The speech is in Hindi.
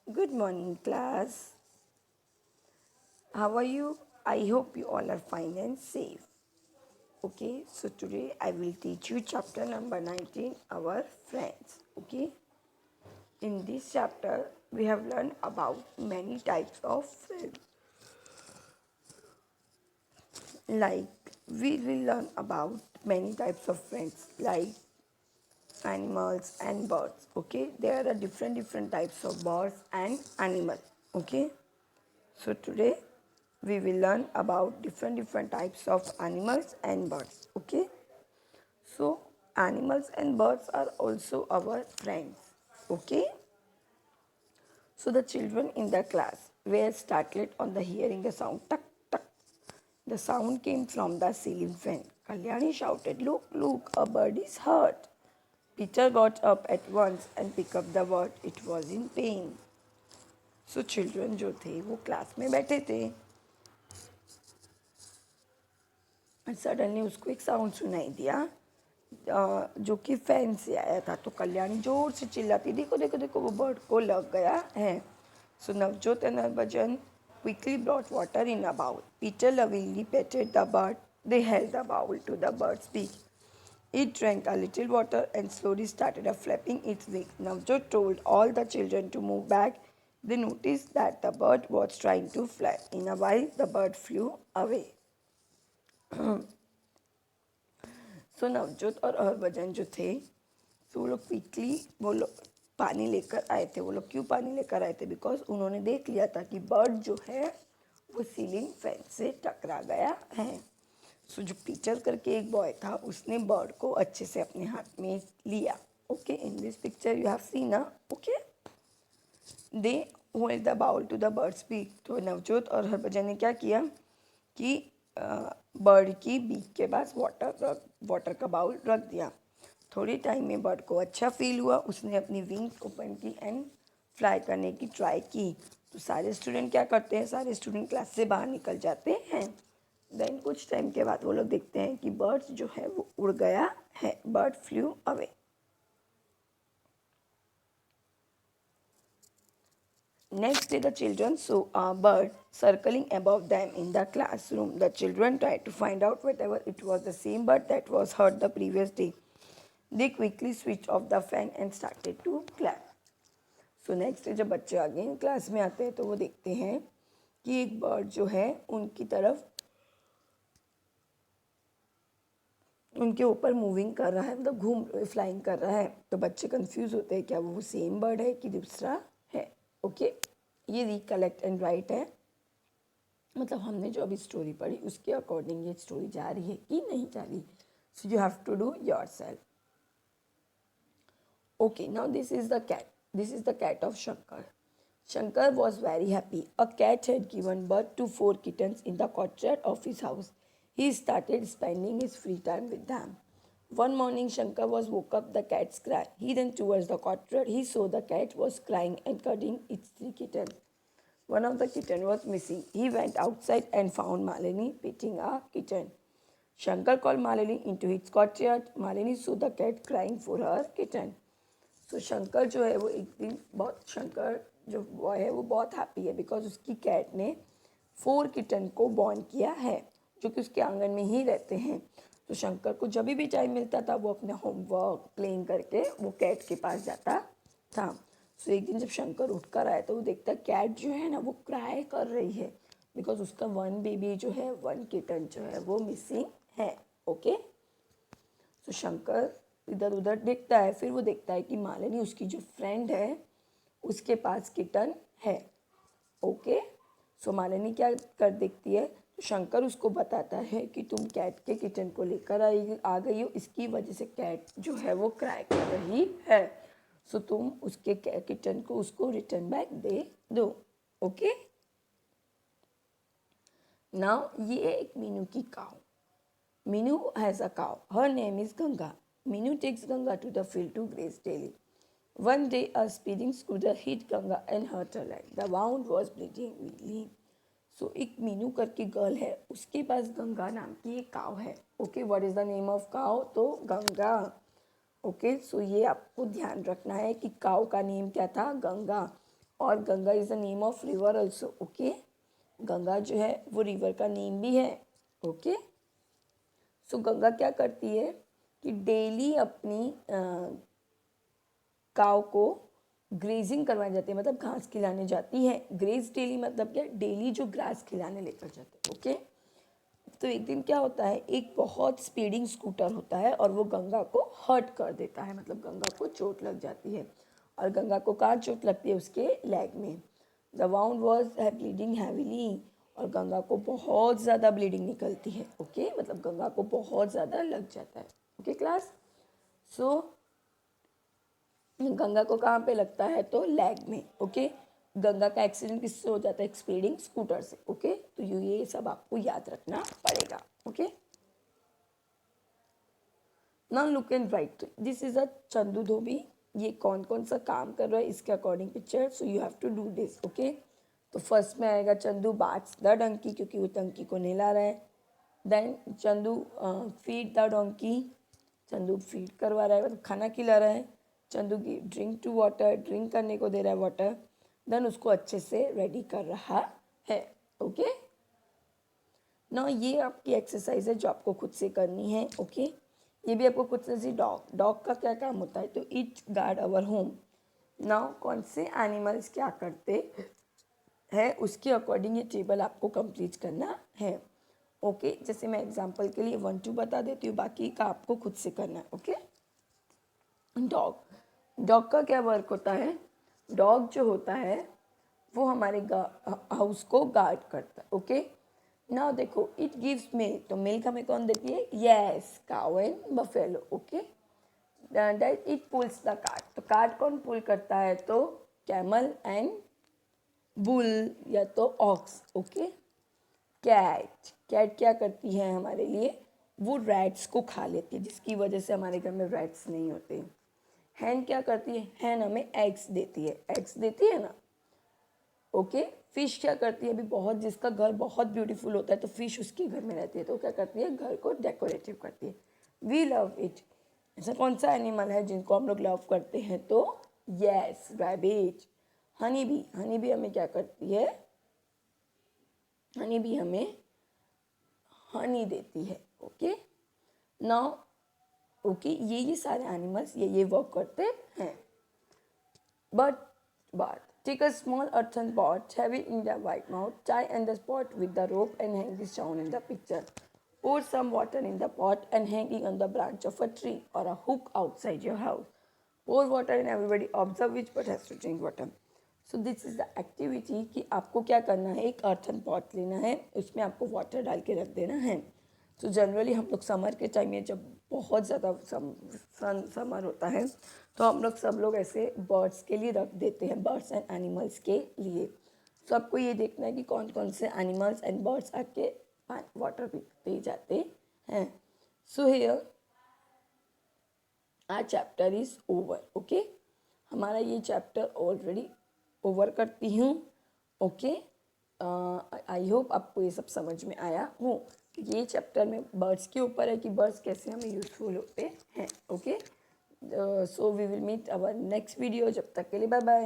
Good morning, class. How are you? I hope you all are fine and safe. Okay, so today I will teach you chapter number 19, Our Friends. Okay, in this chapter, we have learned about many types of friends. Like, we will learn about many types of friends, like animals and birds. Okay, there are different types of birds and animals. Okay, so today we will learn about different types of animals and birds. Okay, so animals and birds are also our friends. Okay, so the children in the class were startled on the hearing a sound, tuck tuck. The sound came from the ceiling fan. Kalyani shouted, "Look, look, a bird is hurt." Peter got up at once and picked up the bird. It was in pain. So children जो थे वो क्लास में बैठे थे और सडनली उसको एक साउंड सुनाई दिया, जो कि फैन से आया था। तो कल्याणी जोर से चिल्लाती, देखो देखो देखो, वो बर्ड को लग गया है। So Navjot and Harbhajan quickly brought water in a bowl. Peter lovingly petted the bird. They held the bowl to the bird's beak. It drank a little water and slowly started flapping its wings. Navjot told all the children to move back. They noticed that the bird was trying to fly. In a while, the bird flew away. सो नवजोत और हरभजन जो थे, तो वो लोग क्विकली वो लोग पानी लेकर आए थे। वो लोग क्यों पानी लेकर आए थे? बिकॉज उन्होंने देख लिया था कि बर्ड जो है वो सीलिंग फैन से टकरा गया है। सो जो पीटर करके एक बॉय था, उसने बर्ड को अच्छे से अपने हाथ में लिया। Okay, in this picture you have seen ना। Okay, they hold the bowl to the birds beak. तो नवजोत और हरभजन ने क्या किया कि बर्ड की बीक के पास वाटर का बाउल रख दिया। थोड़ी टाइम में बर्ड को अच्छा फील हुआ। उसने अपनी विंग्स ओपन की एंड फ्लाई करने की ट्राई की। तो सारे स्टूडेंट क्या करते हैं? सारे स्टूडेंट क्लास से बाहर निकल जाते हैं। देन कुछ टाइम के बाद वो लोग देखते हैं कि बर्ड्स जो है वो उड़ गया है। Bird flu away. Next day, the children saw a bird circling above them in the classroom. The children tried to find out whether it was the same bird that was heard the previous day. They quickly switched off the fan and started to clap. So next day, जब बच्चे अगेन क्लास में आते हैं तो वो देखते हैं कि एक बर्ड जो है उनकी तरफ, उनके ऊपर मूविंग कर रहा है, मतलब घूम फ्लाइंग कर रहा है। तो बच्चे कंफ्यूज होते हैं, क्या वो सेम बर्ड है कि दूसरा है। ओके, ये रिकलेक्ट एंड राइट है, मतलब हमने जो अभी स्टोरी पढ़ी उसके अकॉर्डिंग ये स्टोरी जा रही है कि नहीं जा रही। So you have to do yourself. Okay, now this is the cat. This is the cat of Shankar. Shankar was very happy. A cat had given birth to 4 kittens in the courtyard of his house. He started spending his free time with them. One morning, Shankar was woke up the cat's cry. He ran towards the courtyard. He saw the cat was crying and cuddling its 3 kittens. One of the kittens was missing. He went outside and found Malini petting a kitten. Shankar called Malini into his courtyard. Malini saw the cat crying for her kitten. सो शंकर जो है वो एक दिन बहुत, शंकर जो बॉय है वो बहुत हैप्पी है बिकॉज उसकी कैट ने 4 किटन को बॉर्न किया है जो कि उसके आंगन में ही रहते हैं। तो शंकर को जब भी टाइम मिलता था वो अपने होमवर्क प्लेइंग करके वो कैट के पास जाता था। सो एक दिन जब शंकर उठ कर आया तो वो देखता कैट जो है ना वो क्राई कर रही है बिकॉज उसका 1 बेबी जो है 1 किटन जो है वो मिसिंग है। ओके, तो शंकर इधर उधर देखता है, फिर वो देखता है कि मालिनी उसकी जो फ्रेंड है उसके पास किटन है। ओके, सो मालिनी क्या कर देखती है, तो शंकर उसको बताता है कि तुम कैट के किटन को लेकर आ गई हो, इसकी वजह से कैट जो है वो क्राई कर रही है। सो तुम उसके किटन को उसको रिटर्न बैक दे दो। ओके, नाउ ये एक मीनू की cow. Minu has a cow. Her name is Ganga. Minu takes Ganga to the field to graze daily. One day, a speeding scooter hit Ganga and hurt her leg. The wound was bleeding weakly. So, एक मीनू करके गर्ल है, उसके पास गंगा नाम की एक काव है। Okay, what is the name of काव? तो गंगा। ओके, सो ये आपको ध्यान रखना है कि काव का नेम क्या था? गंगा। और Ganga is the name of river also, okay. Ganga जो है वो रिवर का नेम भी है, ओके। सो गंगा क्या करती है कि डेली अपनी काव को ग्रेजिंग करवाई जाती है, मतलब घास खिलाने जाती है। ग्रेज डेली मतलब क्या, डेली जो ग्रास खिलाने लेकर जाते हैं, ओके। तो एक दिन क्या होता है, एक बहुत स्पीडिंग स्कूटर होता है और वो गंगा को हर्ट कर देता है, मतलब गंगा को चोट लग जाती है। और गंगा को कहाँ चोट लगती है, उसके लेग में। The wound was bleeding heavily, और गंगा को बहुत ज़्यादा ब्लीडिंग निकलती है, ओके। मतलब गंगा को बहुत ज़्यादा लग जाता है, ओके क्लास। सो गंगा को कहाँ पे लगता है, तो लेग में, ओके। गंगा का एक्सीडेंट किससे हो जाता है, एक स्पीडिंग स्कूटर से, ओके। तो ये सब आपको याद रखना पड़ेगा, okay. Now look and write, this is a Chandu dhobi. ये कौन कौन सा काम कर रहा है इसके according picture, so you have to do this, okay. तो फर्स्ट में आएगा चंदू बाट्स द डंकी, क्योंकि वो डंकी को नहला रहा है। Then Chandu feed the donkey, Chandu feed करवा रहा है, मतलब खाना खिला रहा है। चंदू की ड्रिंक टू वाटर, ड्रिंक करने को दे रहा है वाटर। देन उसको अच्छे से रेडी कर रहा है, ओके। ना ये आपकी एक्सरसाइज है जो आपको खुद से करनी है, ओके। ये भी आपको खुद से, डॉग, डॉग का क्या काम होता है, तो it guard our home. Now कौन से एनिमल्स क्या करते हैं उसके अकॉर्डिंग ये टेबल आपको कंप्लीट करना है, ओके। जैसे मैं एग्जांपल के लिए 1 2 बता देती हूँ, बाकी का आपको खुद से करना है, ओके। डॉग, डॉग का क्या वर्क होता है, डॉग जो होता है वो हमारे हाउस को गार्ड करता है, ओके। नाउ देखो, इट गिव्स मिल्क, तो मिल्क हमें कौन देती है, yes, cow and buffalo, okay. That it pulls the cart, तो कार्ट कौन पुल करता है, तो कैमल एंड बुल या तो ऑक्स, ओके। कैट, कैट क्या करती है हमारे लिए, वो रैट्स को खा लेती है, जिसकी वजह से हमारे घर में रैट्स नहीं होते। हैन क्या करती है, हैन हमें एग्स देती है, एग्स देती है ना, ओके। फिश क्या करती है, अभी बहुत जिसका घर बहुत ब्यूटीफुल होता है तो फिश उसके घर में रहती है, तो क्या करती है, घर को डेकोरेटिव करती है। वी लव इट, ऐसा कौन सा एनिमल है जिनको हम लोग लव करते हैं, तो यस, रैबिट। हनी भी, हनी भी हमें क्या करती है, हनी भी हमें हनी देती है, ओके। नाउ ओके, ये सारे एनिमल्स ये वर्क करते हैं। But take a small earthen pot, have it in the white mouth, tie in the pot with the rope and hang this down in the picture. Pour some water in the pot and hang it on the branch of a tree or a hook outside your house. Pour water and everybody observe which bird has to drink water. So this is the activity कि आपको क्या करना है, एक अर्थन पॉट लेना है, उसमें आपको वाटर डाल के रख देना है। तो जनरली हम लोग समर के टाइम में जब बहुत ज़्यादा समर होता है तो हम लोग सब लोग ऐसे बर्ड्स के लिए रख देते हैं, बर्ड्स एंड एनिमल्स के लिए। तो आपको ये देखना है कि कौन कौन से एनिमल्स एंड बर्ड्स आके वाटर पीते जाते हैं। So here our chapter is over, okay. हमारा ये चैप्टर ऑलरेडी ओवर करती हूँ, ओके। आई होप आपको ये सब समझ में आया हो कि ये चैप्टर में बर्ड्स के ऊपर है कि बर्ड्स कैसे हमें यूज़फुल होते हैं, okay. So we will meet our next video, जब तक के लिए बाय बाय।